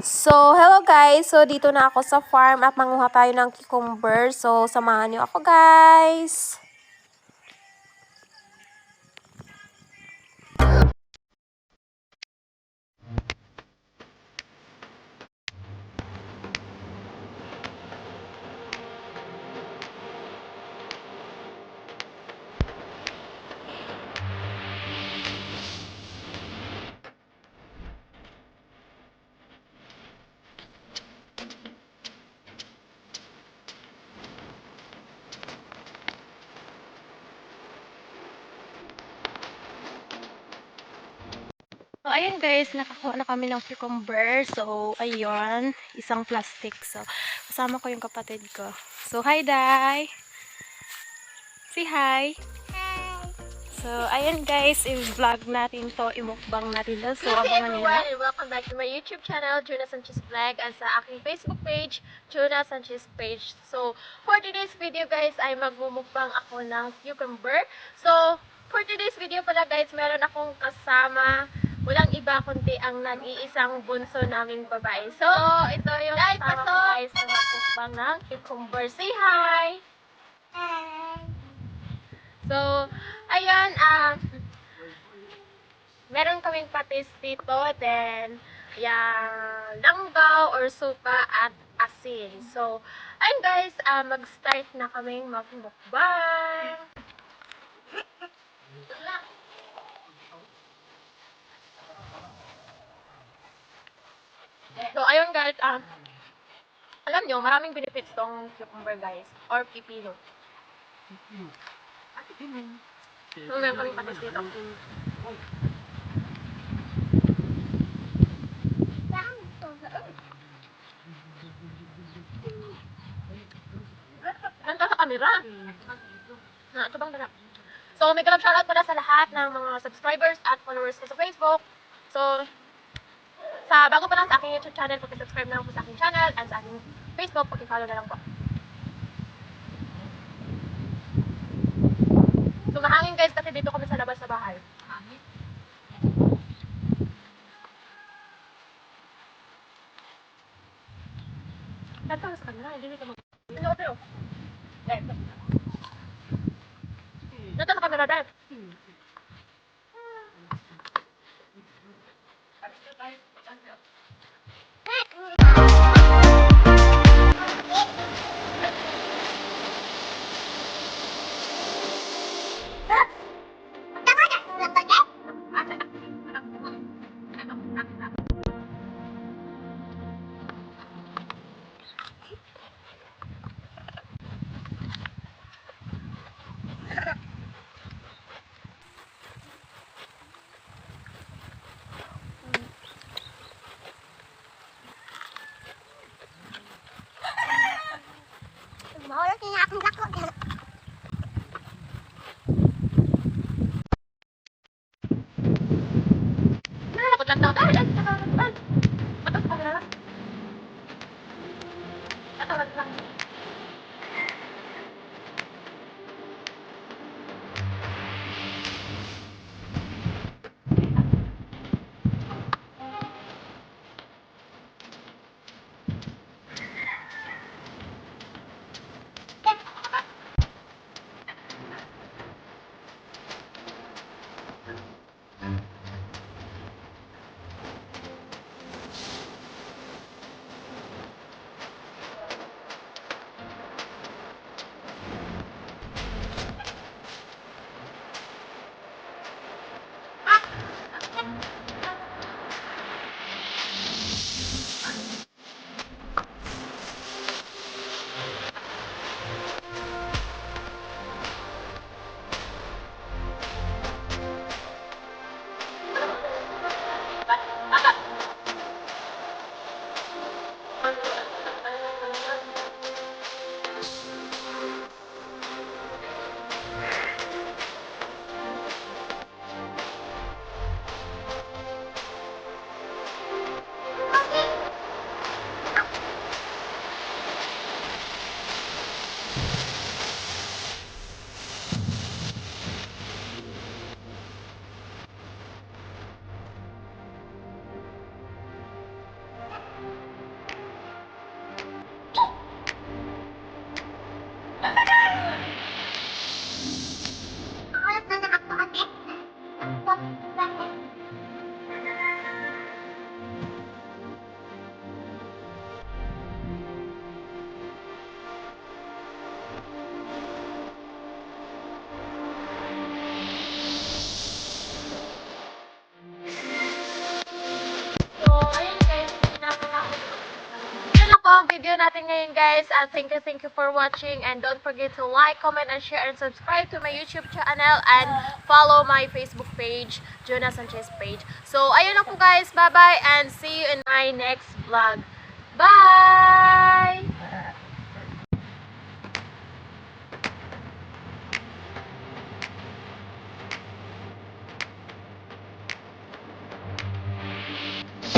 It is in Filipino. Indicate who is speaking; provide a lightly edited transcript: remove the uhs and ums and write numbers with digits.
Speaker 1: Hello guys. Dito na ako sa farm at manguha tayo ng cucumber. Samahan niyo ako guys. Ayan guys, nakakuha na kami ng cucumber. Ayun, isang plastic. Kasama ko yung kapatid ko. Hi Day! Say hi! Ayan guys, i-vlog natin to, i-mukbang natin to.
Speaker 2: Hi
Speaker 1: Abangan
Speaker 2: everyone
Speaker 1: nyo.
Speaker 2: and welcome back to my YouTube channel, Juna Sanchez Vlog, at sa aking Facebook page, Juna Sanchez page. For today's video guys, ay magmumukbang ako ng cucumber. For today's video pala guys, meron akong kasama, walang iba kundi ang nag-iisang bunso naming babae. Ito yung kasama ko guys na magmukbang ng cucumber. Say hi! Hi! Ayan, meron kaming patis dito, then langgaw or suka at asin. Ayun guys, mag-start na kaming magmukbang. Ayun guys, alam nyo, maraming benefits tong cucumber guys, or pipino. Meron kaming patis dito. Ganda sa camera. Ito bang dala? May galap shoutout pala sa lahat ng mga subscribers at followers ko sa Facebook. Bago pa lang sa aking YouTube channel, pag-subscribe na lang po sa aking channel at sa aking Facebook, pag-follow na lang po. Mahangin guys kasi dito kami sa labas sa bahay. Ito sa kanila, hindi dito mag... Ito pero. Ito sa kanila dahil.
Speaker 3: Mahulog niya akong lako.
Speaker 2: Nakakot lang daw. video natin ngayon guys. Thank you for watching. And don't forget to like, comment, and share, and subscribe to my YouTube channel. And follow my Facebook page, Jonah Sanchez page. So, ayun lang po guys. Bye-bye and see you in my next vlog. Bye!